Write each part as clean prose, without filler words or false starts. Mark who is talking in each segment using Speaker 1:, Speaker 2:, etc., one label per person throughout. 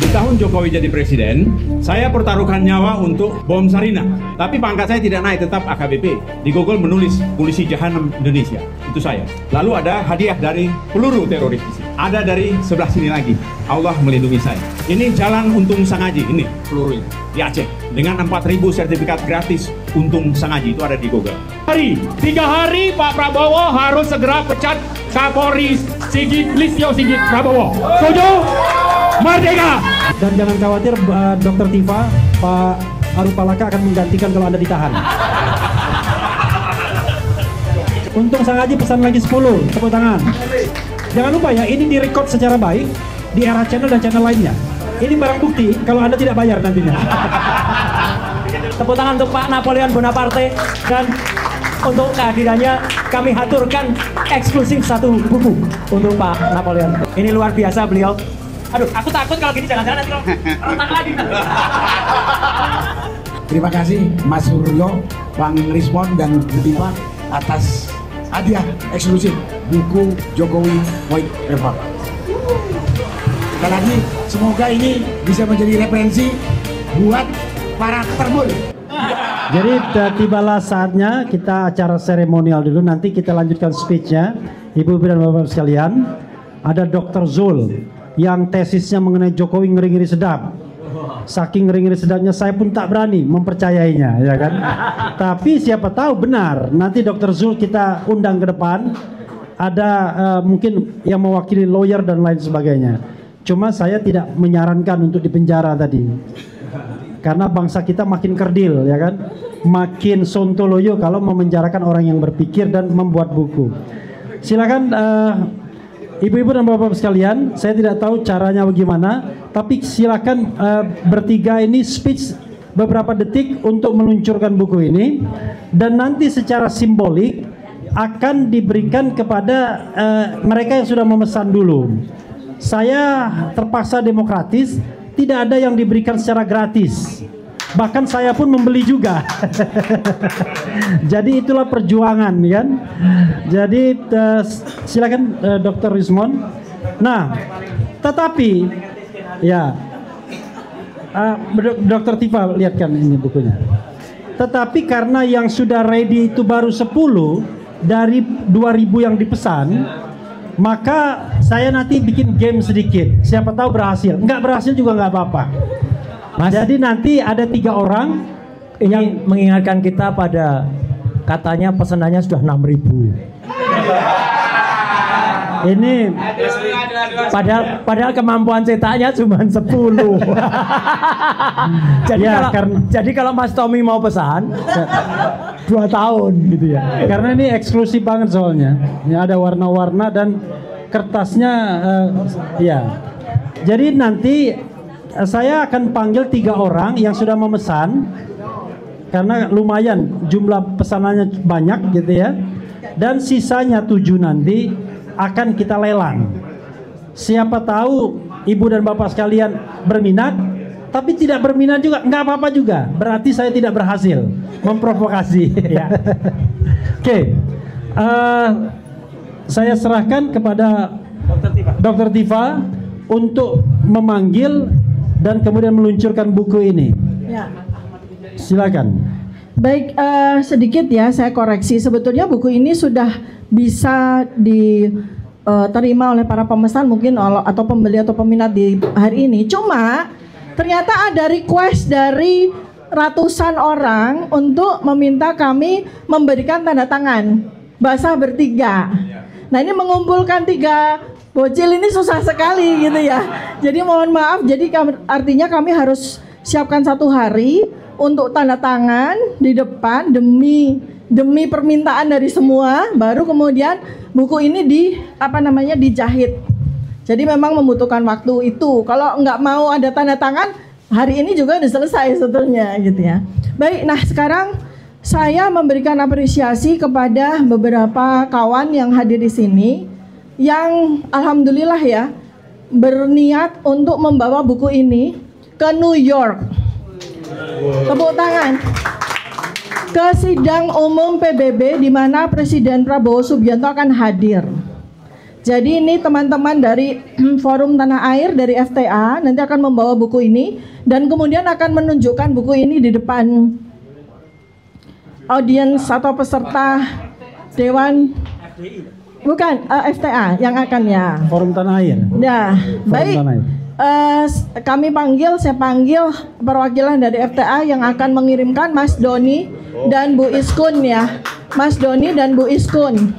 Speaker 1: Di tahun Jokowi jadi presiden, saya pertaruhkan nyawa untuk bom Sarinah. Tapi pangkat saya tidak naik, tetap AKBP. Di Google menulis polisi jahanam Indonesia. Itu saya. Lalu ada hadiah dari peluru teroris. Ada dari sebelah sini lagi. Allah melindungi saya. Ini jalan Untung Sangaji, ini peluru ini. Di Aceh. Dengan 4.000 sertifikat gratis Untung Sangaji, itu ada di Google.
Speaker 2: 3 hari Pak Prabowo harus segera pecat Kapolri Listio Sigit Prabowo. Setuju? Merdeka!
Speaker 3: Dan jangan khawatir Dr. Tifa, Pak Arupalaka akan menggantikan kalau Anda ditahan. Untung Sangaji pesan lagi 10, tepuk tangan. Jangan lupa ya, ini direkod secara baik di Era Channel dan channel lainnya. Ini barang bukti kalau Anda tidak bayar nantinya.
Speaker 4: Tepuk tangan untuk Pak Napoleon Bonaparte, dan untuk kehadirannya kami haturkan eksklusif 1 buku untuk Pak Napoleon. Ini luar biasa beliau. Aduh, aku takut kalau gini, jangan-jangan nanti kalau retak lagi.
Speaker 5: Terima kasih Mas Suryo, Bang Rismon dan Bu Tifa atas hadiah eksklusif buku Jokowi White Paper. Sekali lagi, semoga ini bisa menjadi referensi buat para perbul.
Speaker 3: Jadi tibalah saatnya kita acara seremonial dulu, nanti kita lanjutkan speech-nya. Ibu-ibu dan bapak sekalian, ada Dr. Zul yang tesisnya mengenai Jokowi ngeri-ngeri sedap. Saking ngeri-ngeri sedapnya saya pun tak berani mempercayainya, ya kan? Tapi siapa tahu benar. Nanti Dr. Zul kita undang ke depan. Ada mungkin yang mewakili lawyer dan lain sebagainya. Cuma saya tidak menyarankan untuk dipenjara tadi. Karena bangsa kita makin kerdil, ya kan? Makin sontoloyo kalau memenjarakan orang yang berpikir dan membuat buku. Silakan ibu-ibu dan bapak sekalian, saya tidak tahu caranya bagaimana, tapi silakan bertiga ini speech beberapa detik untuk meluncurkan buku ini, dan nanti secara simbolik akan diberikan kepada mereka yang sudah memesan dulu. Saya terpaksa demokratis, tidak ada yang diberikan secara gratis. Bahkan saya pun membeli juga. Jadi itulah perjuangan, kan? Jadi silakan Dr. Rismon. Nah, tetapi ya Dr. Tifa lihatkan ini bukunya. Tetapi karena yang sudah ready itu baru 10 dari 2.000 yang dipesan, maka saya nanti bikin game sedikit. Siapa tahu berhasil. Enggak berhasil juga nggak apa-apa. Jadi nanti ada 3 orang
Speaker 4: yang mengingatkan kita pada katanya pesanannya sudah 6.000.
Speaker 3: Ini
Speaker 4: padahal kemampuan cetaknya cuma 10. Jadi
Speaker 3: ya,
Speaker 4: jadi kalau Mas Tommy mau pesan 2 tahun gitu ya.
Speaker 3: Karena ini eksklusif banget soalnya. Ini ada warna-warna dan kertasnya ya. Jadi nanti saya akan panggil 3 orang yang sudah memesan, karena lumayan jumlah pesanannya banyak gitu ya. Dan sisanya 7 nanti akan kita lelang. Siapa tahu ibu dan bapak sekalian berminat, tapi tidak berminat juga nggak apa-apa juga. Berarti saya tidak berhasil memprovokasi. Ya. Oke, saya serahkan kepada Dr. Tifa untuk memanggil dan kemudian meluncurkan buku ini.
Speaker 6: Ya.
Speaker 3: Silakan.
Speaker 6: Baik, sedikit ya saya koreksi. Sebetulnya buku ini sudah bisa diterima oleh para pemesan mungkin atau pembeli atau peminat di hari ini. Cuma ternyata ada request dari ratusan orang untuk meminta kami memberikan tanda tangan basah bertiga. Nah, ini mengumpulkan 3 bocil ini susah sekali gitu ya. Jadi mohon maaf, jadi artinya kami harus siapkan 1 hari untuk tanda tangan di depan demi permintaan dari semua, baru kemudian buku ini dijahit. Jadi memang membutuhkan waktu itu. Kalau nggak mau ada tanda tangan, hari ini juga udah selesai sebetulnya gitu ya. Baik, nah sekarang saya memberikan apresiasi kepada beberapa kawan yang hadir di sini, yang alhamdulillah ya berniat untuk membawa buku ini ke New York. Tepuk tangan. Ke sidang umum PBB di mana Presiden Prabowo Subianto akan hadir. Jadi ini teman-teman dari Forum Tanah Air dari FTA nanti akan membawa buku ini dan kemudian akan menunjukkan buku ini di depan audiens atau peserta Dewan bukan FTA yang akan ya.
Speaker 3: Forum Tanah Air.
Speaker 6: Ya, baik.
Speaker 3: Tanah Air.
Speaker 6: Saya panggil perwakilan dari FTA yang akan mengirimkan Mas Doni dan Bu Iskun ya. Mas Doni dan Bu Iskun.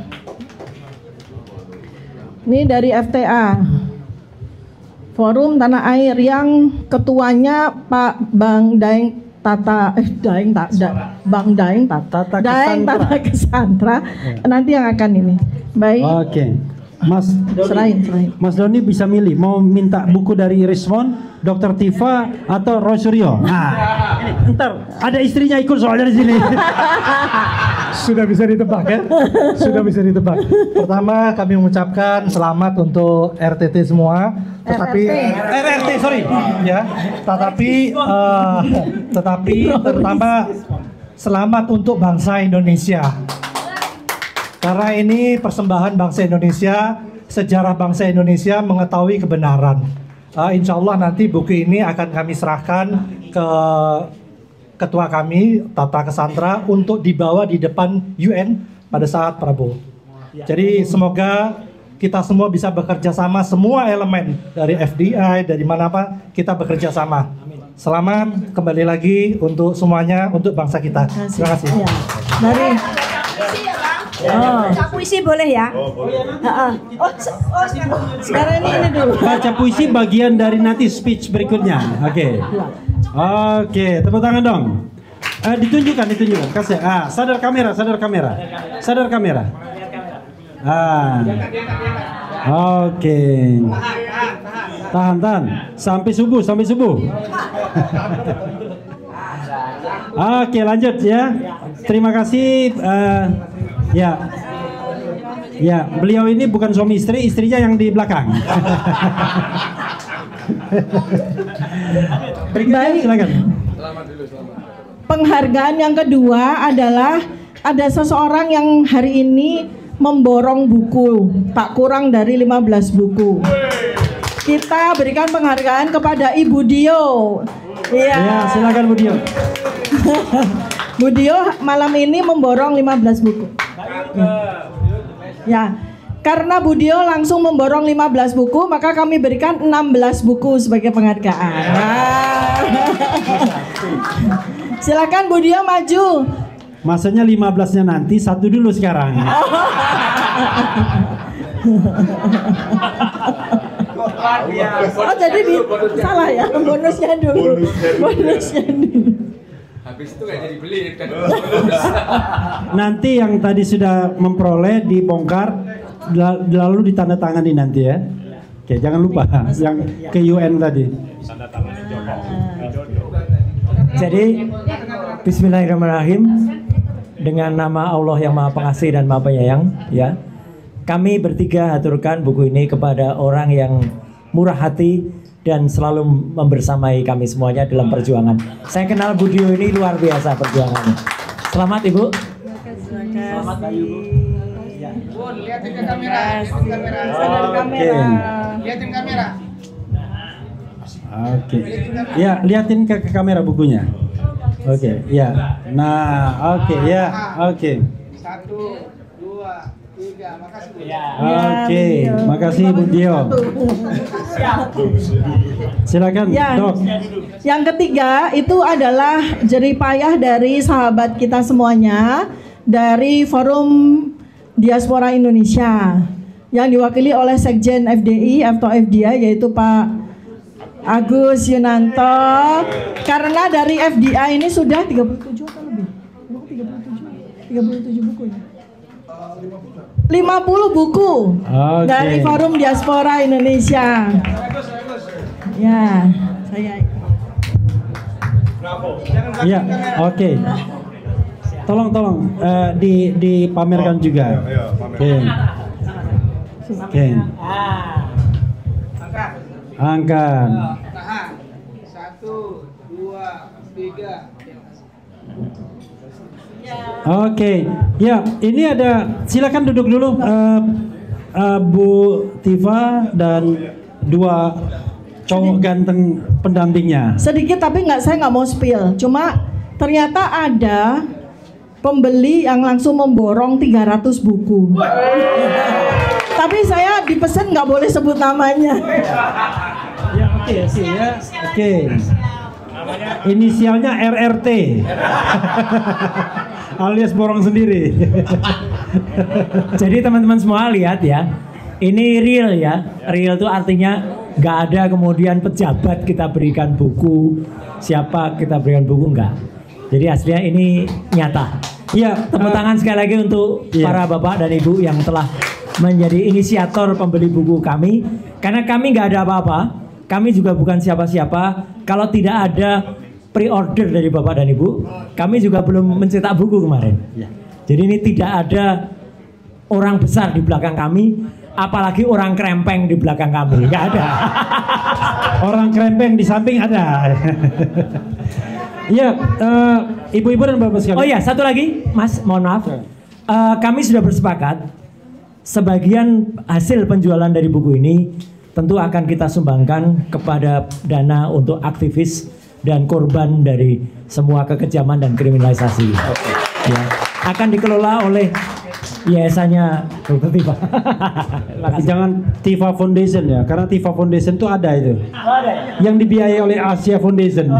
Speaker 6: Ini dari FTA. Forum Tanah Air yang ketuanya Pak Bang Daeng Tata Bang Daeng Tata Kesantra nanti yang akan ini. Baik.
Speaker 3: Oke. Mas
Speaker 6: Serahin.
Speaker 3: Mas Doni bisa milih mau minta buku dari Rismond, Dr. Tifa atau Roy Suryo. Nah, ntar ada istrinya ikut soalnya di sini.
Speaker 7: Sudah bisa ditebak ya? Sudah bisa ditebak. Pertama kami mengucapkan selamat untuk RTT semua, tetapi RRT sorry ya. Tetapi terutama selamat untuk bangsa Indonesia. Karena ini persembahan bangsa Indonesia, sejarah bangsa Indonesia mengetahui kebenaran. Insya Allah nanti buku ini akan kami serahkan ke ketua kami, Tata Kesantra, untuk dibawa di depan UN pada saat Prabowo. Jadi semoga kita semua bisa bekerja sama, semua elemen dari FDI, dari mana apa, kita bekerja sama. Selamat kembali lagi untuk semuanya, untuk bangsa kita. Terima kasih.
Speaker 6: Ya. Mari.
Speaker 8: Baca puisi boleh ya?
Speaker 6: Sekarang ini dulu.
Speaker 3: Baca puisi bagian dari nanti speech berikutnya. Oke. Oke, tepuk tangan dong. Ditunjukkan. Kasih. Sadar kamera. Oke. Tahan. Sampai subuh. Oke, lanjut ya. Terima kasih. Ya, beliau ini bukan suami istri, istrinya yang di belakang.
Speaker 6: Baik.
Speaker 3: Silakan.
Speaker 6: Penghargaan yang kedua adalah ada seseorang yang hari ini memborong buku, tak kurang dari 15 buku. Kita berikan penghargaan kepada Ibu Dio. Iya.
Speaker 3: Ya, silakan Bu Dio.
Speaker 6: Bu Dio malam ini memborong 15 buku. Ya, karena Bu Dio langsung memborong 15 buku, maka kami berikan 16 buku sebagai penghargaan. Silakan Bu Dio maju.
Speaker 3: Maksudnya 15-nya nanti, satu dulu sekarang.
Speaker 6: Oh jadi salah ya, bonusnya dulu.
Speaker 9: Habis itu nggak jadi beli kan.
Speaker 3: Nanti yang tadi sudah memperoleh dibongkar, lalu ditandatangani nanti ya. Oke, jangan lupa yang ke UN tadi.
Speaker 4: Jadi Bismillahirrahmanirrahim, dengan nama Allah yang Maha Pengasih dan Maha Penyayang, ya. Kami bertiga haturkan buku ini kepada orang yang murah hati dan selalu membersamai kami semuanya dalam perjuangan. Saya kenal Bu Dio ini luar biasa perjuangannya. Selamat Ibu. Selamat Bayu. Ya.
Speaker 9: Bun, liatin ke kamera. Liatin kamera.
Speaker 3: Oke. Ya, liatin ke kamera bukunya. Oke, ya. Nah, oke, ya. Oke.
Speaker 9: 1, 2, 3, makasih.
Speaker 3: Oke, makasih Bu Dio. Silakan,
Speaker 6: Ya,
Speaker 3: Dok.
Speaker 6: yang ketiga itu adalah jeripayah dari sahabat kita semuanya dari Forum Diaspora Indonesia yang diwakili oleh Sekjen FDI atau FDI yaitu Pak Agus Yunanto. Karena dari FDI ini sudah 37 atau lebih? 37 buku ya? 50 buku dari Forum Diaspora Indonesia. Ya, saya.
Speaker 3: Ya, oke. Tolong dipamerkan juga. Oke. Oke. Angkat.
Speaker 9: Tahan. 1, 2, 3.
Speaker 3: Oke. Ya, ini ada. Silakan duduk dulu. Bu Tifa dan 2 cowok ganteng pendampingnya.
Speaker 6: Sedikit tapi saya nggak mau spill. Cuma ternyata ada pembeli yang langsung memborong 300 buku. Tapi saya dipesan nggak boleh sebut namanya.
Speaker 3: Ya oke sih ya. Oke. Inisialnya RRT. Alias borong sendiri.
Speaker 4: Jadi teman-teman semua lihat ya, ini real ya. Real itu artinya nggak ada kemudian pejabat kita berikan buku, siapa kita berikan buku, enggak. Jadi aslinya ini nyata.
Speaker 3: Iya,
Speaker 4: tepuk tangan sekali lagi untuk para bapak dan ibu yang telah menjadi inisiator pembeli buku kami. Karena kami nggak ada apa-apa, kami juga bukan siapa-siapa. Kalau tidak ada pre-order dari bapak dan ibu, kami juga belum mencetak buku kemarin. Jadi ini tidak ada orang besar di belakang kami, apalagi orang krempeng di belakang kami, nggak ada.
Speaker 3: Orang krempeng di samping ada. Iya, ibu-ibu dan bapak sekalian.
Speaker 4: Oh iya, satu lagi, Mas, mohon maaf. Kami sudah bersepakat, sebagian hasil penjualan dari buku ini tentu akan kita sumbangkan kepada dana untuk aktivis dan korban dari semua kekejaman dan kriminalisasi. Ya, akan dikelola oleh yayasannya Dr. Tifa.
Speaker 3: Jangan Tifa Foundation ya, karena Tifa Foundation itu ada itu. Yang dibiayai oleh Asia Foundation.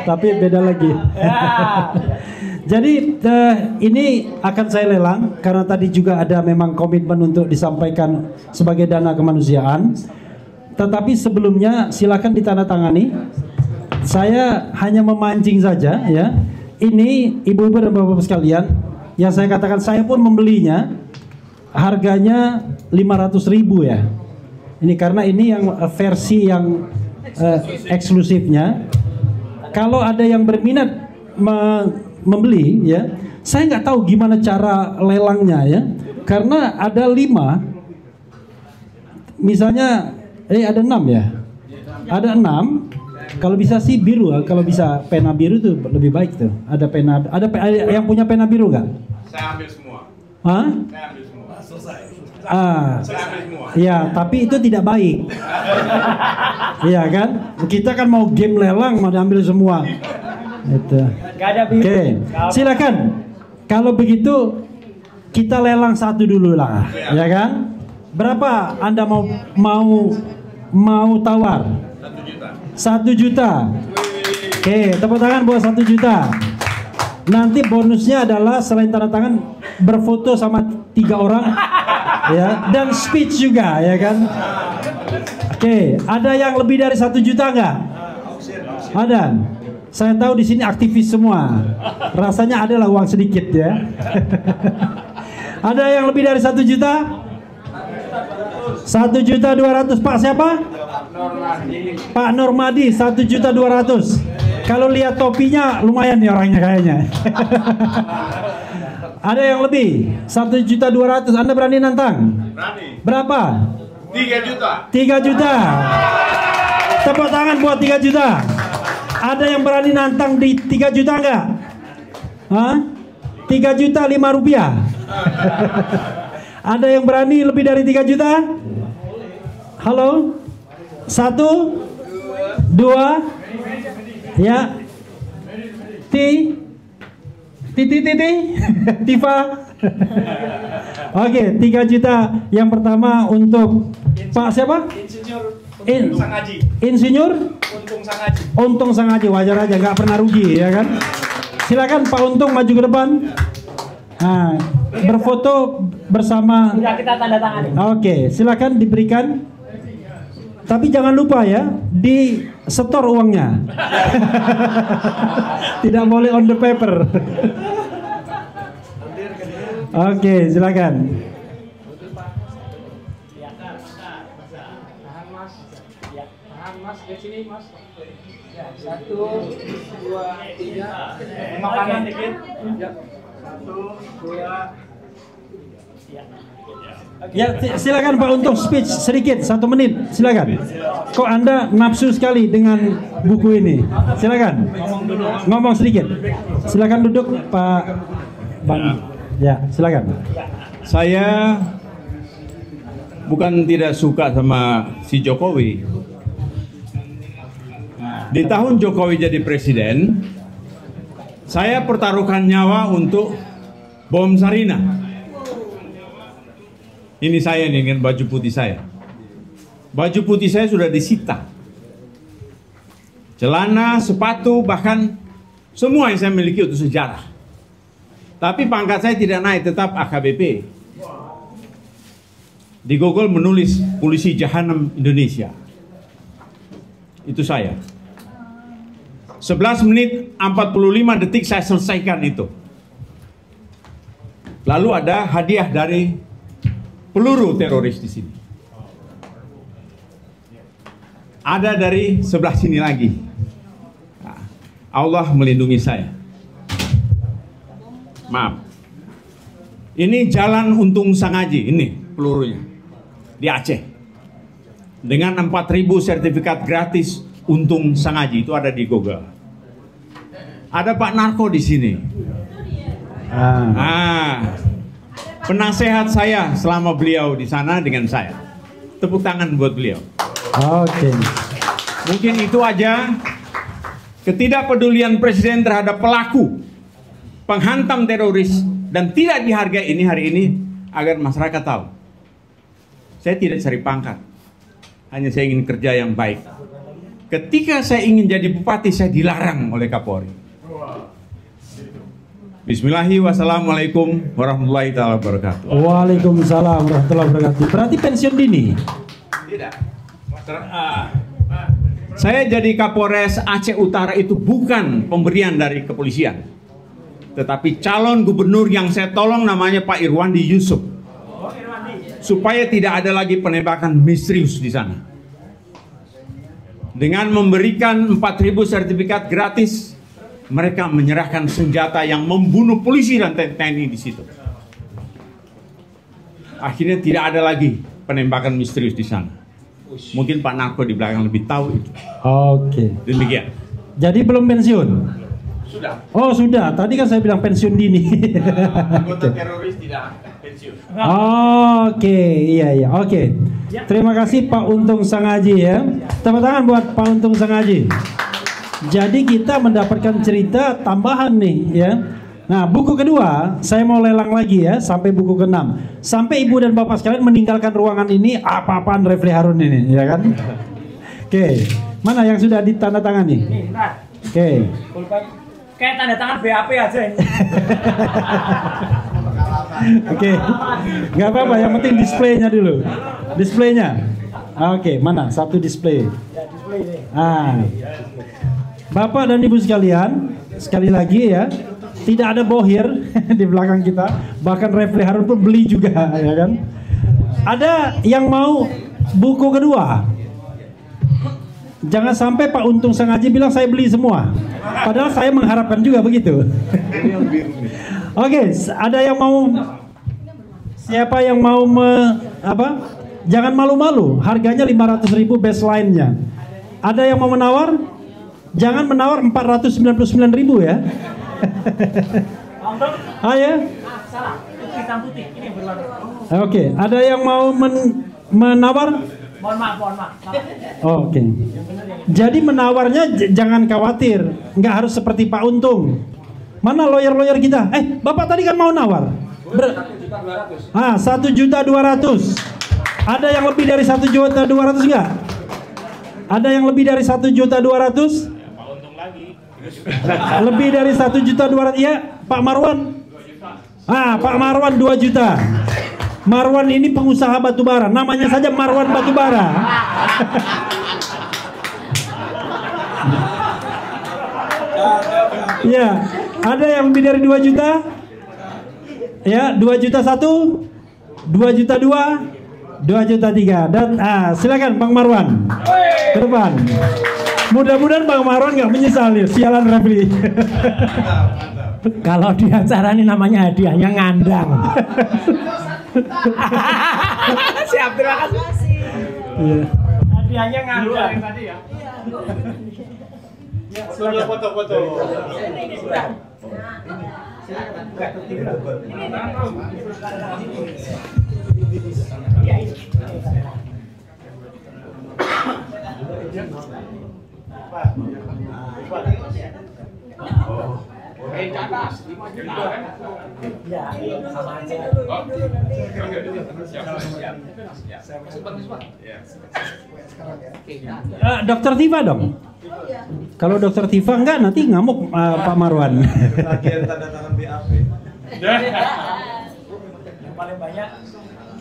Speaker 3: Tapi beda lagi. Jadi ini akan saya lelang karena tadi juga ada memang komitmen untuk disampaikan sebagai dana kemanusiaan. Tetapi sebelumnya silakan ditandatangani. Saya hanya memancing saja ya. Ini ibu-ibu dan bapak-bapak sekalian, yang saya katakan saya pun membelinya harganya 500.000 ya. Ini karena ini yang versi yang eksklusifnya. Kalau ada yang berminat membeli ya, saya nggak tahu gimana cara lelangnya ya. Karena ada 5, misalnya ada 6 ya, ada 6. Kalau bisa sih biru, kalau bisa pena biru tuh lebih baik tuh. Ada yang punya pena biru nggak?
Speaker 1: Saya ambil semua.
Speaker 3: Hah?
Speaker 1: Saya ambil semua. Selesai.
Speaker 3: Saya ambil semua. Ya, tapi itu tidak baik. Iya kan? Kita kan mau game lelang, mau ambil semua. Itu. Oke, silakan. Kalau begitu kita lelang satu dulu lah, ya kan? Berapa Anda mau tawar? 1 juta. Oke, tepuk tangan buat 1 juta. Nanti bonusnya adalah selain tanda tangan berfoto sama 3 orang ya, dan speech juga ya kan. Oke, ada yang lebih dari 1 juta nggak? Ada. Saya tahu di sini aktivis semua. Rasanya adalah uang sedikit ya. Ada yang lebih dari 1 juta? 1.200.000. Pak siapa? Pak Normadi. 1.200.000. Kalau lihat topinya lumayan nih orangnya kayaknya. Ada yang lebih? 1.200.000. Anda berani nantang?
Speaker 1: Berani.
Speaker 3: Berapa?
Speaker 1: 3 juta.
Speaker 3: 3 juta. Tepuk tangan buat 3 juta. Ada yang berani nantang di 3 juta enggak? Hah? 3 juta 5 rupiah. Ada yang berani lebih dari 3 juta? Halo? 1, 2, ya. Tifa. Oke, 3 juta. Yang pertama untuk Pak siapa? Insinyur Untung Sangaji. Wajar aja, nggak pernah rugi ya kan. Silakan Pak Untung maju ke depan. Nah, berfoto bersama.
Speaker 4: Sudah kita tanda tangani.
Speaker 3: Oke, silakan diberikan. Tapi jangan lupa ya, di setor uangnya. Tidak boleh on the paper. Oke, silakan.
Speaker 9: Tahan mas, di sini mas. Ya, 1, 2, 3. Makanan dikit. Ya. 1, 2.
Speaker 3: Ya, silakan Pak Untung speech sedikit 1 menit, silakan. Kok Anda nafsu sekali dengan buku ini? Silakan. Ngomong sedikit. Silakan duduk Pak Bang. Ya, silakan.
Speaker 1: Saya bukan tidak suka sama si Jokowi. Di tahun Jokowi jadi presiden, saya pertaruhkan nyawa untuk bom Sarina. Ini saya nih dengan baju putih saya. Baju putih saya sudah disita. Celana, sepatu, bahkan semua yang saya miliki untuk sejarah. Tapi pangkat saya tidak naik, tetap AKBP. Di Google menulis polisi jahanam Indonesia. Itu saya. 11 menit 45 detik saya selesaikan itu. Lalu ada hadiah dari peluru teroris di sini. Ada dari sebelah sini lagi. Nah, Allah melindungi saya. Maaf. Ini jalan Untung Sangaji, ini pelurunya. Di Aceh. Dengan 4.000 sertifikat gratis Untung Sangaji, itu ada di Google. Ada Pak Narko di sini. Penasehat saya selama beliau di sana dengan saya. Tepuk tangan buat beliau.
Speaker 3: Oke.
Speaker 1: Mungkin itu aja. Ketidakpedulian presiden terhadap pelaku penghantam teroris dan tidak dihargai ini hari ini agar masyarakat tahu. Saya tidak cari pangkat. Hanya saya ingin kerja yang baik. Ketika saya ingin jadi bupati, saya dilarang oleh Kapolri. Bismillahirrahmanirrahim. Wassalamualaikum warahmatullahi wabarakatuh.
Speaker 3: Waalaikumsalam warahmatullahi wabarakatuh. Berarti pensiun dini?
Speaker 1: Tidak. Saya jadi Kapolres Aceh Utara itu bukan pemberian dari kepolisian, tetapi calon gubernur yang saya tolong namanya Pak Irwandi Yusuf, supaya tidak ada lagi penembakan misterius di sana. Dengan memberikan 4.000 sertifikat gratis, mereka menyerahkan senjata yang membunuh polisi dan TNI di situ. Akhirnya tidak ada lagi penembakan misterius di sana. Mungkin Pak Narko di belakang lebih tahu itu.
Speaker 3: Oke.
Speaker 1: Demikian.
Speaker 3: Jadi belum pensiun?
Speaker 1: Sudah.
Speaker 3: Oh sudah. Tadi kan saya bilang pensiun dini.
Speaker 1: Anggota teroris tidak pensiun.
Speaker 3: Oke, iya. Oke. Terima kasih Pak Untung Sangaji ya. Tepuk tangan buat Pak Untung Sangaji. Jadi kita mendapatkan cerita tambahan nih ya. Nah, buku kedua saya mau lelang lagi ya sampai buku ke-6. Sampai ibu dan bapak sekalian meninggalkan ruangan ini, apa-apaan Refli Harun ini, ya kan? Oke. Mana yang sudah ditandatangani? Oke.
Speaker 4: Kayak tanda tangan BAP aja ini.
Speaker 3: Oke. Nggak apa-apa, yang penting displaynya dulu. Displaynya. Oke, mana? Satu display.
Speaker 4: Ya, display ini.
Speaker 3: Bapak dan Ibu sekalian, sekali lagi ya, tidak ada bohir di belakang kita. Bahkan Refli Harun pun beli juga, ya kan? Ada yang mau buku kedua? Jangan sampai Pak Untung Sangaji bilang saya beli semua. Padahal saya mengharapkan juga begitu. Oke, ada yang mau? Siapa yang mau Jangan malu-malu. Harganya 500.000 baseline-nya. Ada yang mau menawar? Jangan menawar 499.000 ya. Ya.
Speaker 4: Salah, itu hitam putih, ini yang berwarna.
Speaker 3: Oke, ada yang mau menawar?
Speaker 4: Mohon maaf.
Speaker 3: Oke. Jadi menawarnya jangan khawatir, nggak harus seperti Pak Untung. Mana lawyer kita? Bapak tadi kan mau nawar. 1.200.000. Ada yang lebih dari 1.200.000 nggak? Ada yang lebih dari 1.200.000? Lebih dari 1.200.000 ya, Pak Marwan. Pak Marwan 2 juta. Marwan ini pengusaha batubara, namanya saja Marwan Batubara. Ya, ada yang lebih dari 2 juta? Ya, 2 juta 1, 2 juta 2, 2 juta 3. Dan silakan Bang Marwan ke depan. Mudah-mudahan Bang Marwan nggak menyesal ya, sialan Refli.
Speaker 4: Kalau di acara ini namanya hadiahnya ngandang. Siap, terima kasih. Hadiahnya ngandang tadi ya.
Speaker 1: Sudah foto-foto.
Speaker 4: Ini
Speaker 3: Dokter Tifa dong. Kalau Dokter Tifa enggak nanti ngamuk Pak Marwan.
Speaker 8: Bagian tanda tangan BAP.
Speaker 4: Yang paling banyak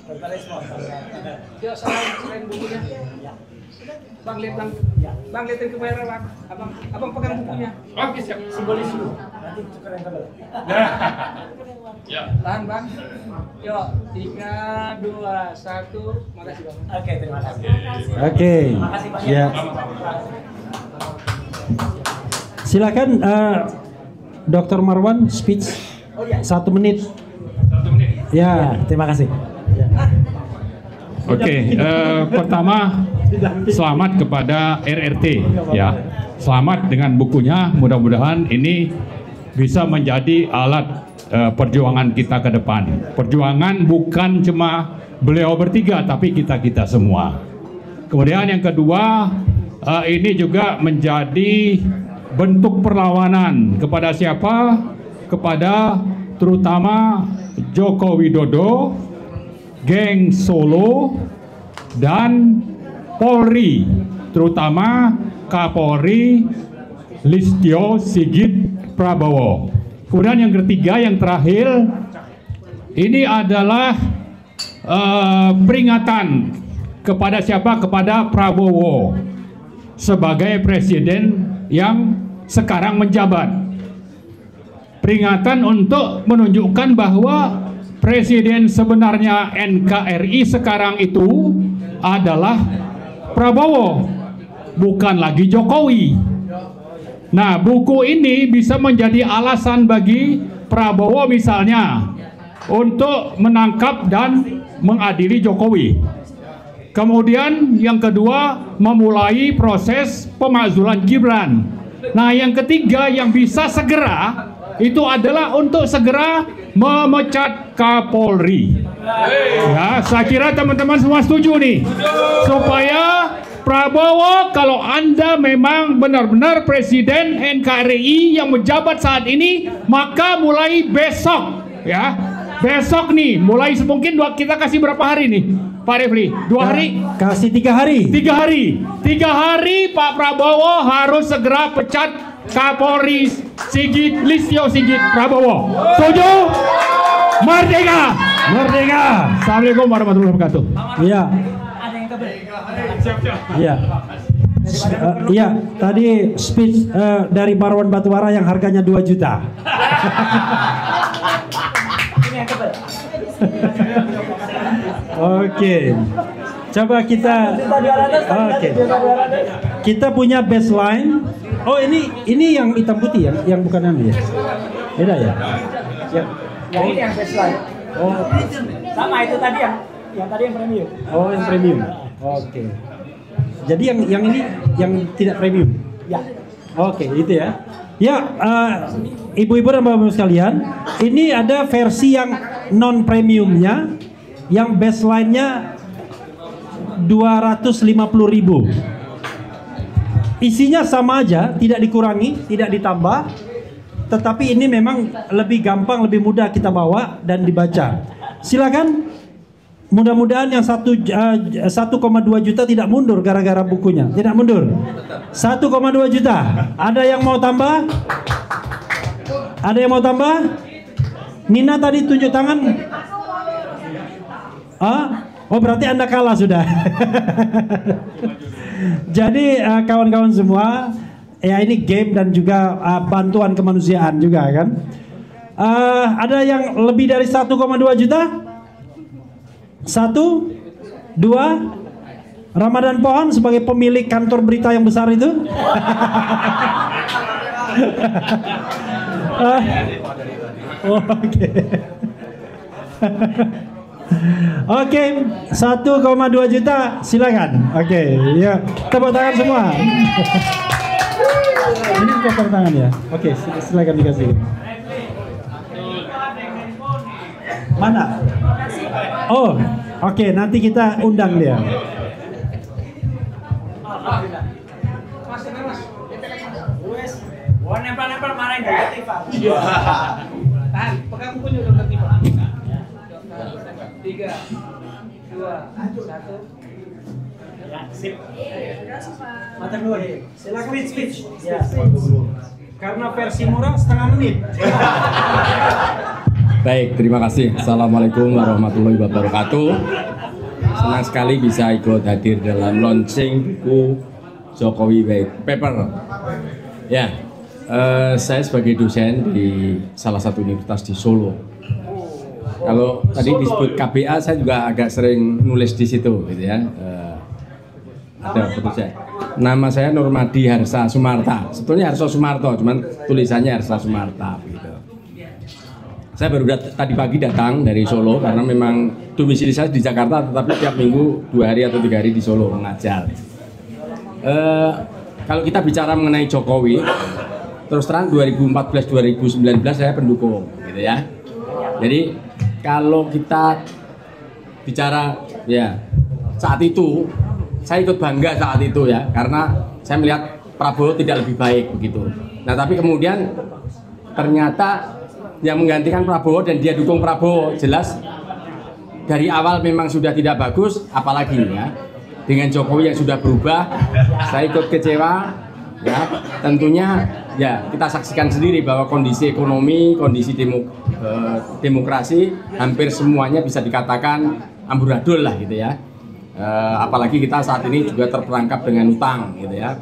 Speaker 4: dokter respon.
Speaker 9: Yuk, selain bukunya. Bang lihat bang lihatin ke kamera bang. Abang pegang bukunya. Oke siap.
Speaker 4: Simbolis dulu. Nanti tukar yang tebal.
Speaker 9: Ya. Tahan bang. Yuk 3, 2, 1. Makasih bang.
Speaker 4: Oke, terima kasih.
Speaker 3: Oke.
Speaker 4: Terima kasih banyak.
Speaker 3: Ya. Silakan Dr. Marwan speech 1 menit.
Speaker 2: 1 menit.
Speaker 3: Ya, terima kasih.
Speaker 2: Oke, pertama selamat kepada RRT ya. Selamat dengan bukunya. Mudah-mudahan ini bisa menjadi alat perjuangan kita ke depan. Perjuangan bukan cuma beliau bertiga, tapi kita semua. Kemudian yang kedua, ini juga menjadi bentuk perlawanan kepada siapa? Kepada terutama Joko Widodo, geng Solo, dan Polri, terutama Kapolri Listio Sigit Prabowo. Kemudian yang ketiga, yang terakhir, ini adalah peringatan kepada siapa? Kepada Prabowo sebagai presiden yang sekarang menjabat. Peringatan untuk menunjukkan bahwa presiden sebenarnya NKRI sekarang itu adalah Prabowo, bukan lagi Jokowi. Nah, buku ini bisa menjadi alasan bagi Prabowo misalnya untuk menangkap dan mengadili Jokowi. Kemudian yang kedua, memulai proses pemakzulan Gibran. Nah, yang ketiga yang bisa segera itu adalah untuk segera memecat Kapolri. Ya, saya kira teman-teman semua setuju nih. Supaya Prabowo, kalau Anda memang benar-benar presiden NKRI yang menjabat saat ini, maka mulai besok, ya, besok nih, mulai mungkin kita kasih berapa hari nih, Pak Refli? 2 hari?
Speaker 3: Kasih 3 hari.
Speaker 2: 3 hari. 3 hari Pak Prabowo harus segera pecat Kapolri Listio Sigit Prabowo. Setuju? Merdeka!
Speaker 3: Merdeka!
Speaker 2: Assalamualaikum warahmatullahi wabarakatuh.
Speaker 3: Iya.
Speaker 4: Ada yang tebal.
Speaker 3: Iya. Iya, tadi speech dari Marwan Batuara yang harganya 2 juta.
Speaker 4: Ini yang tebal.
Speaker 3: Oke. Coba kita Kita punya baseline. Oh, ini yang hitam putih ya, yang bukan anu ya. Beda ya? Ya.
Speaker 4: Yang ini yang baseline.
Speaker 3: Oh.
Speaker 4: Sama itu tadi yang tadi yang premium.
Speaker 3: Oh, yang premium. Oke. Jadi yang ini yang tidak premium.
Speaker 4: Ya.
Speaker 3: Oke, itu ya. Ya, ibu-ibu dan bapak-bapak sekalian, ini ada versi yang non premiumnya, yang baseline-nya 250.000. Isinya sama aja, tidak dikurangi, tidak ditambah. Tetapi ini memang lebih gampang, lebih mudah kita bawa dan dibaca. Silakan. Mudah-mudahan yang 1,2 juta tidak mundur gara-gara bukunya. Tidak mundur. 1,2 juta. Ada yang mau tambah? Ada yang mau tambah? Nina tadi tunjuk tangan. Oh, berarti Anda kalah sudah. Jadi kawan-kawan semua, ya ini game dan juga bantuan kemanusiaan juga kan. Ada yang lebih dari 1,2 juta? 1, 2. Ramadan Pohon sebagai pemilik kantor berita yang besar itu. Oke. Oke, 1,2 juta, silakan. Oke, ya, tepuk tangan semua. Ini tepuk tangan ya. Oke, silakan dikasih. Mana? Oh, Oke, nanti kita undang dia.
Speaker 4: Wah, nempel-nempel marahin negatif, Pak.
Speaker 9: Tahan, pegang bukunya udah tertiba. 3, 2, 1.
Speaker 4: Ya, sip. Mata dua ya. Silakan speech. Ya.
Speaker 3: Karena versi murah setengah menit.
Speaker 10: Baik, terima kasih. Assalamualaikum warahmatullahi wabarakatuh. Senang sekali bisa ikut hadir dalam launching buku Jokowi White Paper. Ya, saya sebagai dosen di salah satu universitas di Solo. Kalau tadi disebut KBA, saya juga agak sering nulis di situ, gitu ya. Ada foto saya. Nama saya Nurmadi Harsa Sumarta. Sebetulnya Harsa Sumarto, cuman tulisannya Harsa Sumarta, gitu. Saya baru tadi pagi datang dari Solo karena memang domisili saya di Jakarta, tetapi tiap minggu 2 hari atau 3 hari di Solo mengajar. Kalau kita bicara mengenai Jokowi, terus terang 2014-2019 saya pendukung, gitu ya. Jadi kalau kita bicara ya saat itu, saya ikut bangga saat itu ya, karena saya melihat Prabowo tidak lebih baik begitu. Nah tapi kemudian ternyata yang menggantikan Prabowo dan dia dukung Prabowo, jelas dari awal memang sudah tidak bagus, apalagi ya dengan Jokowi yang sudah berubah, saya ikut kecewa ya. Tentunya ya kita saksikan sendiri bahwa kondisi ekonomi, kondisi demokrasi hampir semuanya bisa dikatakan amburadul lah gitu ya. Apalagi kita saat ini juga terperangkap dengan utang gitu ya.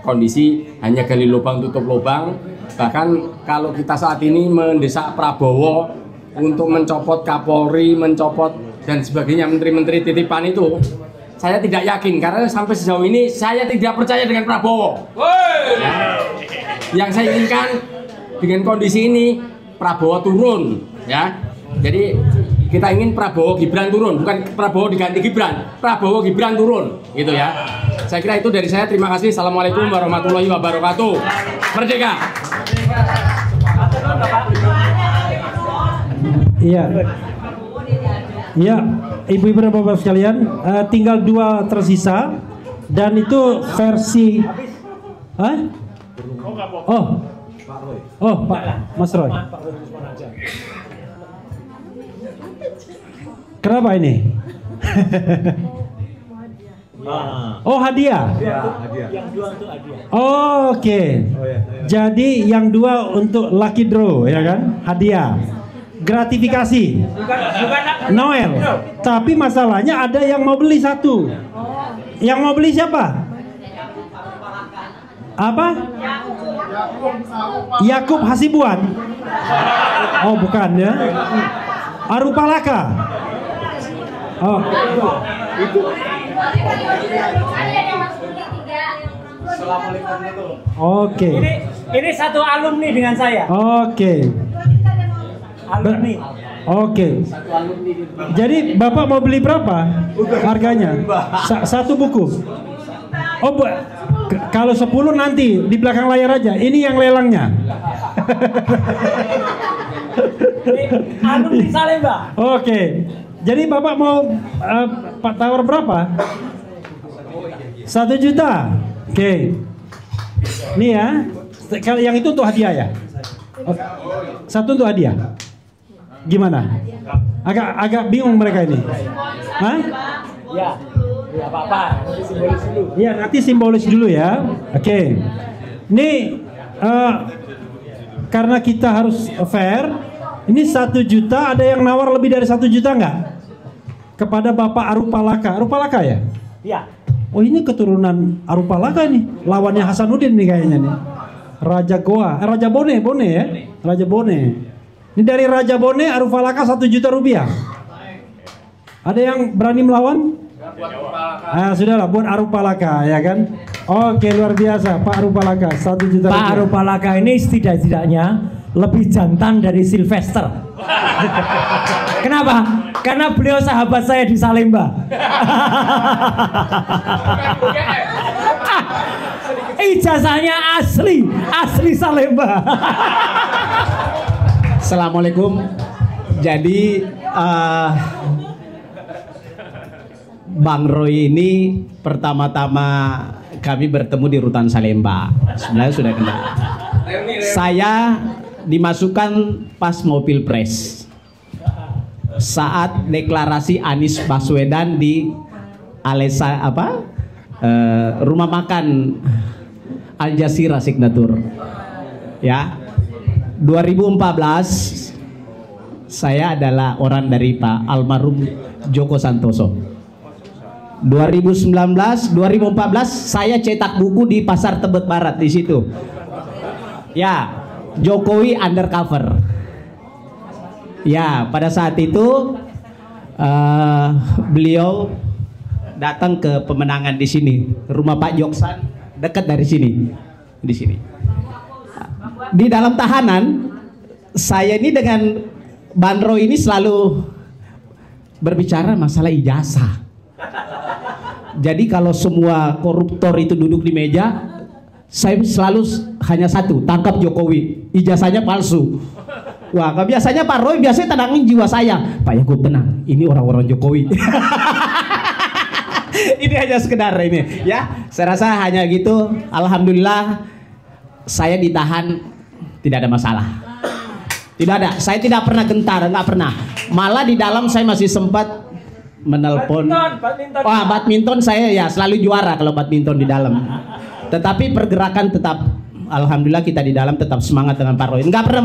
Speaker 10: Kondisi hanya gali lubang tutup lubang. Bahkan kalau kita saat ini mendesak Prabowo untuk mencopot Kapolri, mencopot dan sebagainya menteri-menteri titipan itu, saya tidak yakin karena sampai sejauh ini saya tidak percaya dengan Prabowo. Ya. Yang saya inginkan dengan kondisi ini Prabowo turun ya. Jadi kita ingin Prabowo Gibran turun, bukan Prabowo diganti Gibran, Prabowo Gibran turun, gitu ya. Saya kira itu dari saya. Terima kasih. Assalamualaikum warahmatullahi wabarakatuh. Merdeka.
Speaker 3: Iya. Iya, ibu-ibu dan bapak sekalian, tinggal 2 tersisa dan itu versi. Hah? Oh, Pak Mas Roy. Kenapa ini? Oh, hadiah.
Speaker 4: Yang 2 untuk hadiah.
Speaker 3: Oh, oke. Jadi yang 2 untuk lucky draw ya kan? Hadiah. Gratifikasi.
Speaker 4: Bukan
Speaker 3: Noel. Tapi masalahnya ada yang mau beli 1. Yang mau beli siapa? Apa? Yakub Hasibuan. Oh, bukan ya. Arupalaka. Oh. Oke.
Speaker 4: Ini satu alumni dengan saya.
Speaker 3: Oke.
Speaker 4: Alumni.
Speaker 3: Oke. Jadi Bapak mau beli berapa harganya? 1 buku. Oh, kalau 10 nanti di belakang layar aja. Ini yang lelangnya.
Speaker 4: Alumni Salemba.
Speaker 3: Oke. Jadi Bapak mau Pak tawar berapa? 1 juta. Oke. Ini ya. Kalau yang itu untuk hadiah ya. 1 untuk hadiah. Gimana? Agak bingung mereka ini. Hah?
Speaker 4: Ya. Ya apa-apa. Simbolis dulu.
Speaker 3: Iya, nanti simbolis dulu ya. Oke. Ini karena kita harus fair. Ini 1 juta. Ada yang nawar lebih dari 1 juta nggak? Kepada Bapak Arupalaka. Arupalaka ya?
Speaker 4: Iya.
Speaker 3: Oh, ini keturunan Arupalaka nih. Lawannya Hasanuddin nih kayaknya nih. Raja Goa, Raja Bone ya? Raja Bone. Ini dari Raja Bone, Arupalaka 1 juta rupiah. Ada yang berani melawan? Sudahlah, buat Arupalaka ya kan? Oke, luar biasa Pak Arupalaka 1 juta rupiah.
Speaker 4: Pak Arupalaka ini setidaknya lebih jantan dari Sylvester. Kenapa? Karena beliau sahabat saya di Salemba. Ijazahnya asli Salemba.
Speaker 11: Assalamualaikum. Jadi Bang Roy ini pertama-tama kami bertemu di Rutan Salemba. Sebenarnya sudah kenal. Saya dimasukkan pas mau Pilpres. Saat deklarasi Anies Baswedan di rumah makan Al Jazeera Signature. Ya. 2014 saya adalah orang dari Pak almarhum Joko Santoso. 2014 saya cetak buku di Pasar Tebet Barat di situ. Ya, Jokowi undercover. Ya, pada saat itu beliau datang ke pemenangan di sini, rumah Pak Joksan dekat dari sini, di sini. Di dalam tahanan, saya ini dengan Bandro ini selalu berbicara masalah ijazah. Jadi kalau semua koruptor itu duduk di meja, saya selalu hanya satu, tangkap Jokowi, ijazahnya palsu. Wah, biasanya Pak Roy biasanya tenangin jiwa saya. Pak Yakub tenang, ini orang-orang Jokowi. Ini hanya sekedar ini, ya. Saya rasa hanya gitu. Alhamdulillah, saya ditahan, tidak ada masalah. Tidak ada, saya tidak pernah gentar, nggak pernah. Malah di dalam saya masih sempat menelpon. Wah, badminton saya ya selalu juara kalau badminton di dalam. Tetapi pergerakan tetap, alhamdulillah kita di dalam tetap semangat dengan Pak Roy. Nggak pernah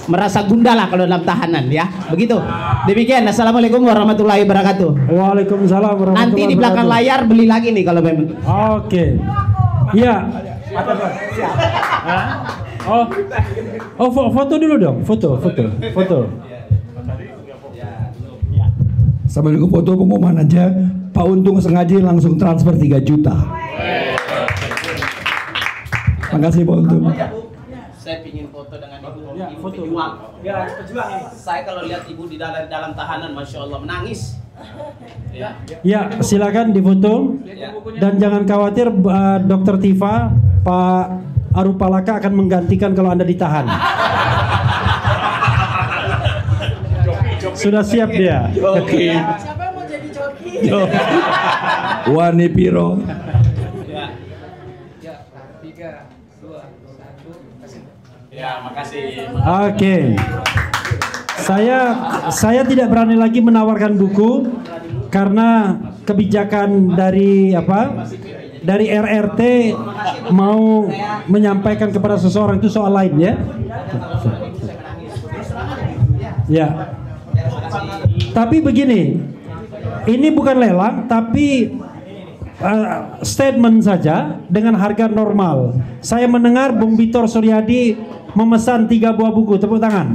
Speaker 11: merasa gundah lah kalau dalam tahanan, ya. Begitu. Demikian. Assalamualaikum warahmatullahi wabarakatuh.
Speaker 3: Waalaikumsalam warahmatullahi wabarakatuh.
Speaker 11: Nanti di belakang layar beli lagi nih kalau memang.
Speaker 3: Oke. Iya. Oh, foto dulu dong. Foto.
Speaker 5: Sambil nunggu foto pengumuman aja, Pak Untung sengaja langsung transfer 3 juta. Makasih Pak Untung.
Speaker 11: Saya ingin foto dengan ibu, ibu pejuang. Ya, pejuang ini. Saya kalau lihat ibu di dalam tahanan, masya Allah menangis.
Speaker 3: Ya, silakan difoto. Dan jangan khawatir, Dokter Tifa, Pak Arupalaka akan menggantikan kalau Anda ditahan. Sudah siap dia.
Speaker 5: Oke.
Speaker 6: Siapa yang mau jadi joki?
Speaker 5: Wani Piro.
Speaker 9: Ya. 3, 2, 1.
Speaker 11: Ya, makasih.
Speaker 3: Oke. Saya tidak berani lagi menawarkan buku karena kebijakan dari dari RRT mau menyampaikan kepada seseorang itu soal lain, ya. Ya. Tapi begini, ini bukan lelang, tapi statement saja dengan harga normal. Saya mendengar Bung Bitor Suryadi memesan 3 buah buku, tepuk tangan.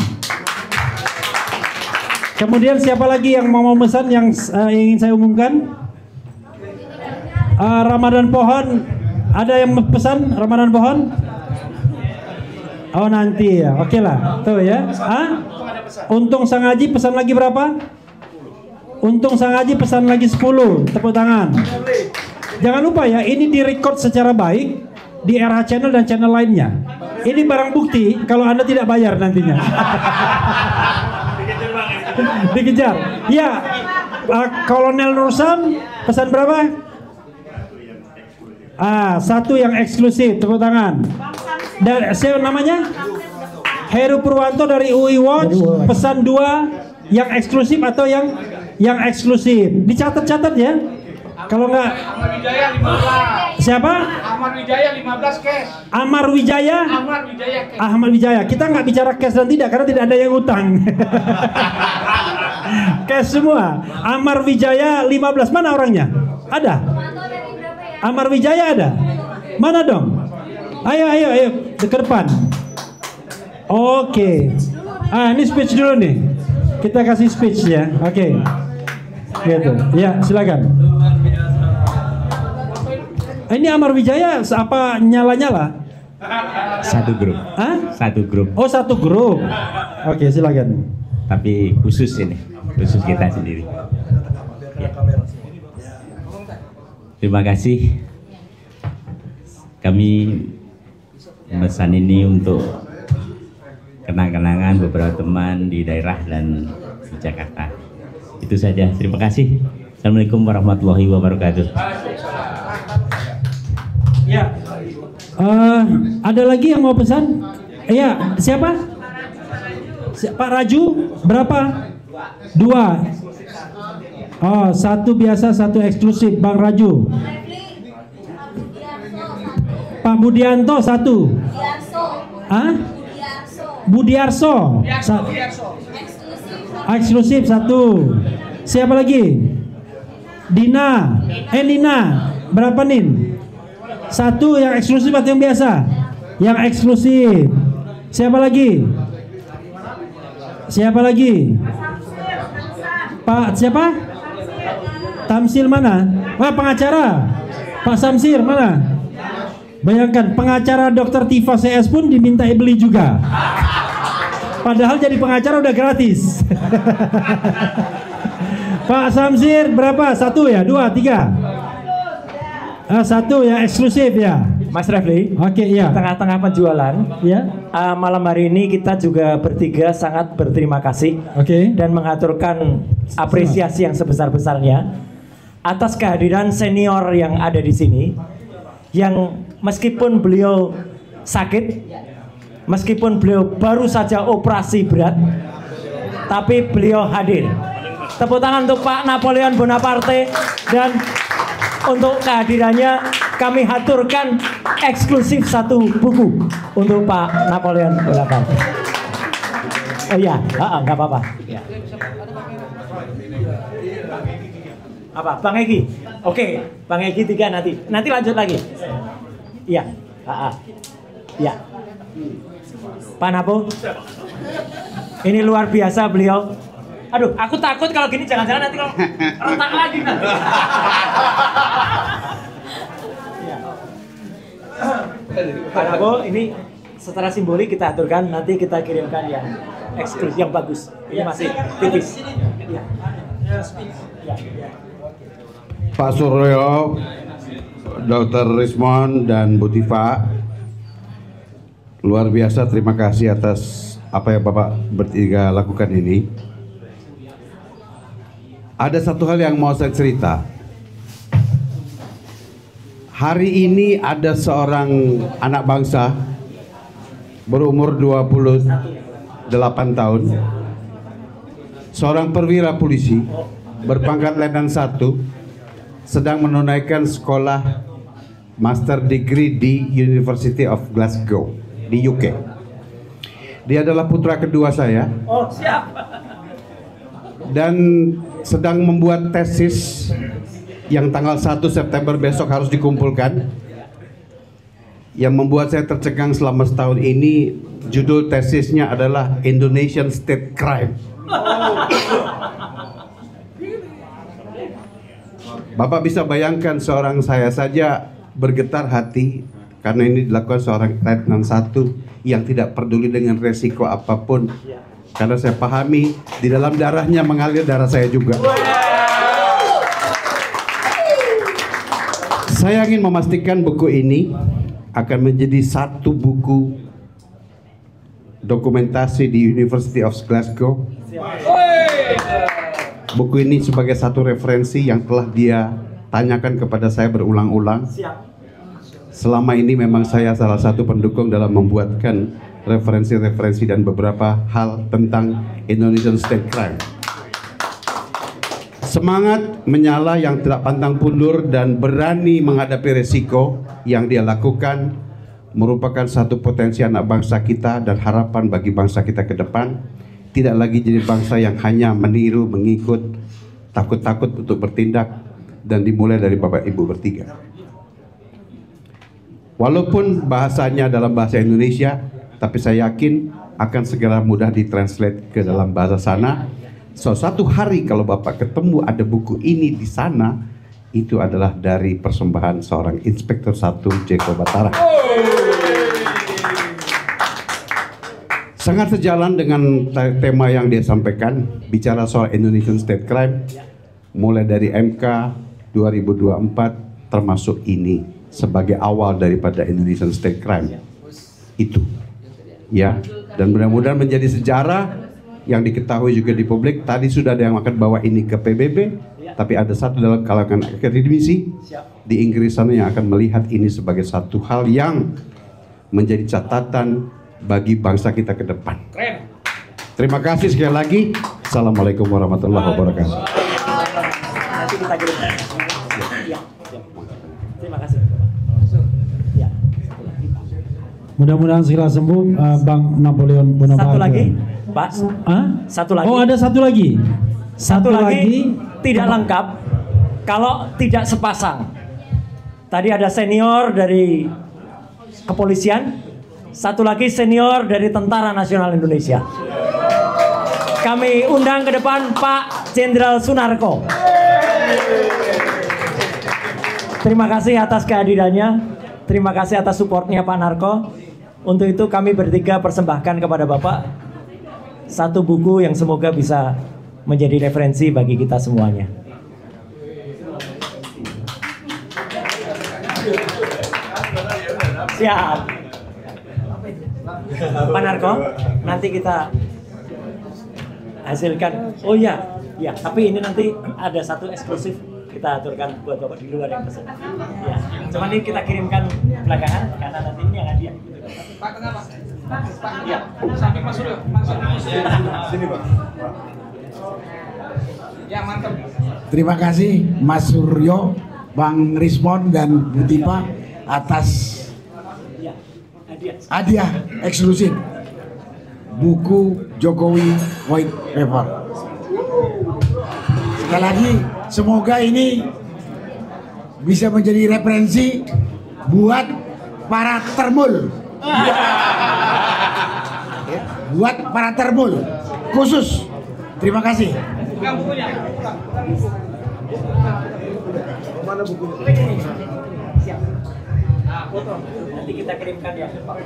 Speaker 3: Kemudian siapa lagi yang mau memesan yang ingin saya umumkan? Ramadan Pohon, ada yang pesan Ramadan Pohon? Oh nanti ya, oke lah, tuh ya. Untung Sang Haji pesan lagi berapa? Untung Sang Haji pesan lagi 10, tepuk tangan. Jangan lupa ya, ini direcord secara baik di RH Channel dan channel lainnya. Ini barang bukti kalau Anda tidak bayar nantinya. Dikejar. Ya, Kolonel Nursan pesan berapa? 1 yang eksklusif, tepuk tangan. Dan siapa namanya? Heru Purwanto dari UI Watch pesan 2 yang eksklusif atau yang eksklusif. Dicatat-catat ya. Kalau enggak
Speaker 9: Ahmad Wijaya 15.
Speaker 3: siapa?
Speaker 9: Ahmad Wijaya 15 cash.
Speaker 3: Amar Wijaya.
Speaker 9: Ahmad Wijaya cash.
Speaker 3: Ahmad Wijaya. Kita nggak bicara cash dan tidak karena tidak ada yang utang. Cash semua. Amar Wijaya 15. Mana orangnya? Ada? Amar Wijaya ada? Mana dong? Ayo ke depan. Oke. Ini speech dulu nih. Kita kasih speech ya. Oke. Gitu. Ya, silakan. Ini Amar Wijaya apa nyala-nyala?
Speaker 12: Satu grup.
Speaker 3: Hah?
Speaker 12: Satu grup.
Speaker 3: Oh, satu grup. Oke, silakan.
Speaker 12: Tapi khusus ini, khusus kita sendiri. Ya. Terima kasih. Kami memesan ini untuk kenang-kenangan beberapa teman di daerah dan di Jakarta. Itu saja. Terima kasih. Assalamualaikum warahmatullahi wabarakatuh.
Speaker 4: Ya.
Speaker 3: Ada lagi yang mau pesan? Iya, siapa? Pak Raju, berapa? 2. Oh, 1 biasa, 1 eksklusif, Bang Raju. Pak Budianto 1. Hah? Budiarso. Eksklusif 1. Siapa lagi? Dina. Nina. Berapa Nin? 1 yang eksklusif atau yang biasa? Yang eksklusif. Siapa lagi? Siapa lagi? Pak siapa? Tamsil mana? Wah, pengacara. Pak Samsir mana? Bayangkan pengacara Dr. Tifa CS pun diminta beli juga. Padahal jadi pengacara udah gratis. Pak Samsir berapa? 1 ya? 2, 3? 1 ya eksklusif ya.
Speaker 4: Mas Refli,
Speaker 3: oke ya.
Speaker 4: Tengah-tengah penjualan,
Speaker 3: ya.
Speaker 4: Malam hari ini kita juga bertiga sangat berterima kasih, dan mengaturkan apresiasi yang sebesar-besarnya atas kehadiran senior yang ada di sini, yang meskipun beliau sakit, meskipun beliau baru saja operasi berat, tapi beliau hadir. Tepuk tangan untuk Pak Napoleon Bonaparte, dan untuk kehadirannya kami haturkan eksklusif 1 buku untuk Pak Napoleon Bonaparte. Oh iya, nggak apa-apa. Ya. Apa, Bang Egi? Oke, Bang Egi 3 nanti lanjut lagi. Iya, ya. Pak Napo, ini luar biasa beliau. Aduh, aku takut kalau gini, jangan-jangan nanti kalau retak lagi nanti. Pak Napo, ini secara simbolik kita aturkan, nanti kita kirimkan yang eksklusif, yang bagus. Ini masih tipis. Ya.
Speaker 13: Pak Suryo, Dr. Rismond, dan Bu Tifa, luar biasa terima kasih atas apa yang Bapak bertiga lakukan ini. Ada satu hal yang mau saya cerita. Hari ini ada seorang anak bangsa berumur 28 tahun, seorang perwira polisi berpangkat Letnan 1, sedang menunaikan sekolah master degree di University of Glasgow di UK. Dia adalah putra kedua saya.
Speaker 4: Oh, siap.
Speaker 13: Dan sedang membuat tesis yang tanggal 1 September besok harus dikumpulkan. Yang membuat saya tercengang selama setahun ini, judul tesisnya adalah Indonesian State Crime. Bapak bisa bayangkan seorang saya saja bergetar hati karena ini dilakukan seorang Letnan 1 yang tidak peduli dengan resiko apapun. Karena saya pahami di dalam darahnya mengalir darah saya juga. Saya ingin memastikan buku ini akan menjadi satu buku dokumentasi di University of Glasgow. Buku ini sebagai satu referensi yang telah dia tanyakan kepada saya berulang-ulang. Selama ini memang saya salah satu pendukung dalam membuatkan referensi-referensi dan beberapa hal tentang Indonesian State Crime. Semangat menyala yang tidak pantang mundur dan berani menghadapi resiko yang dia lakukan merupakan satu potensi anak bangsa kita dan harapan bagi bangsa kita ke depan. Tidak lagi jadi bangsa yang hanya meniru, mengikut, takut-takut untuk bertindak, dan dimulai dari Bapak Ibu bertiga. Walaupun bahasanya dalam bahasa Indonesia, tapi saya yakin akan segera mudah ditranslate ke dalam bahasa sana. So, satu hari kalau Bapak ketemu ada buku ini di sana, itu adalah dari persembahan seorang Inspektur 1 Jeko Batara. Sangat sejalan dengan tema yang dia sampaikan, bicara soal Indonesian State Crime, mulai dari MK 2024 termasuk ini sebagai awal daripada Indonesian State Crime itu. Ya, dan mudah-mudahan menjadi sejarah yang diketahui juga di publik. Tadi sudah ada yang akan bawa ini ke PBB, tapi ada satu dalam kalangan akademisi di Inggris sana yang akan melihat ini sebagai satu hal yang menjadi catatan bagi bangsa kita ke depan.
Speaker 9: Keren.
Speaker 13: Terima kasih sekali lagi. Assalamualaikum warahmatullahi wabarakatuh.
Speaker 4: Nanti kita kirimkan. Ya. Terima kasih. Ya.
Speaker 3: Mudah-mudahan segera sembuh Bang Napoleon Bonaparte.
Speaker 4: Satu lagi, Pak. Satu lagi.
Speaker 3: Oh, ada satu lagi.
Speaker 4: Satu lagi tidak lengkap kalau tidak sepasang. Tadi ada senior dari kepolisian, satu lagi senior dari Tentara Nasional Indonesia. Kami undang ke depan Pak Jenderal Sunarko. Terima kasih atas kehadirannya. Terima kasih atas supportnya Pak Narko. Untuk itu kami bertiga persembahkan kepada Bapak satu buku yang semoga bisa menjadi referensi bagi kita semuanya. Siap. Pak Narko, nanti kita hasilkan. Oh ya, ya. Tapi ini nanti ada satu eksklusif kita aturkan buat Bapak di luar yang pesan. Ya. Cuman ini kita kirimkan belakangan karena nanti ini yang hadiah.
Speaker 9: Pak, kenapa? Pak,
Speaker 4: ya.
Speaker 9: Samping Mas Suryo. Sini, Pak. Ya, mantap.
Speaker 5: Terima kasih Mas Suryo, Bang Rismon dan Bu Tipa atas hadiah eksklusif buku Jokowi White Paper. Sekali lagi semoga ini bisa menjadi referensi buat para termul, buat para termul khusus. Terima kasih.
Speaker 9: Bukan bukunya.
Speaker 5: Mana bukunya?
Speaker 4: Siap. Nah, foto. Nanti kita kirimkan ya Pak.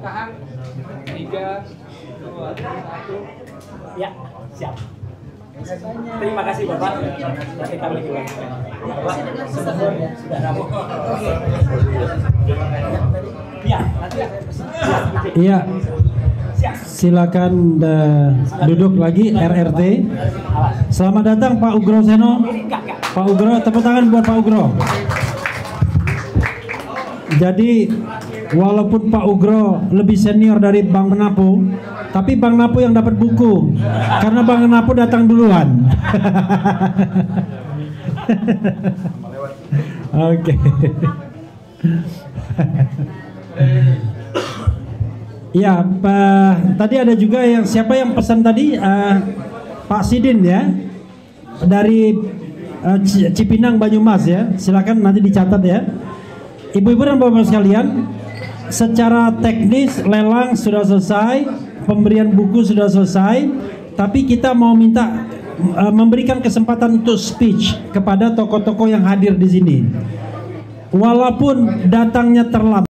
Speaker 9: Tahan. 3, 2, 1. Ya, siap. Terima kasih Bapak. Nanti kami juga. Bapak, sudah rampung. Ya, nanti.
Speaker 3: Iya. Silakan duduk lagi RRT. Selamat datang Pak Ugro Seno. Pak Ugro, tepuk tangan buat Pak Ugro. Jadi walaupun Pak Ugro lebih senior dari Bang Napo, tapi Bang Napo yang dapat buku karena Bang Napo datang duluan. Oke. Ya, tadi ada juga yang siapa yang pesan tadi Pak Sidin ya dari Cipinang Banyumas ya. Silakan nanti dicatat ya. Ibu-ibu dan bapak sekalian, secara teknis lelang sudah selesai, pemberian buku sudah selesai, tapi kita mau minta memberikan kesempatan untuk speech kepada tokoh-tokoh yang hadir di sini. Walaupun datangnya terlambat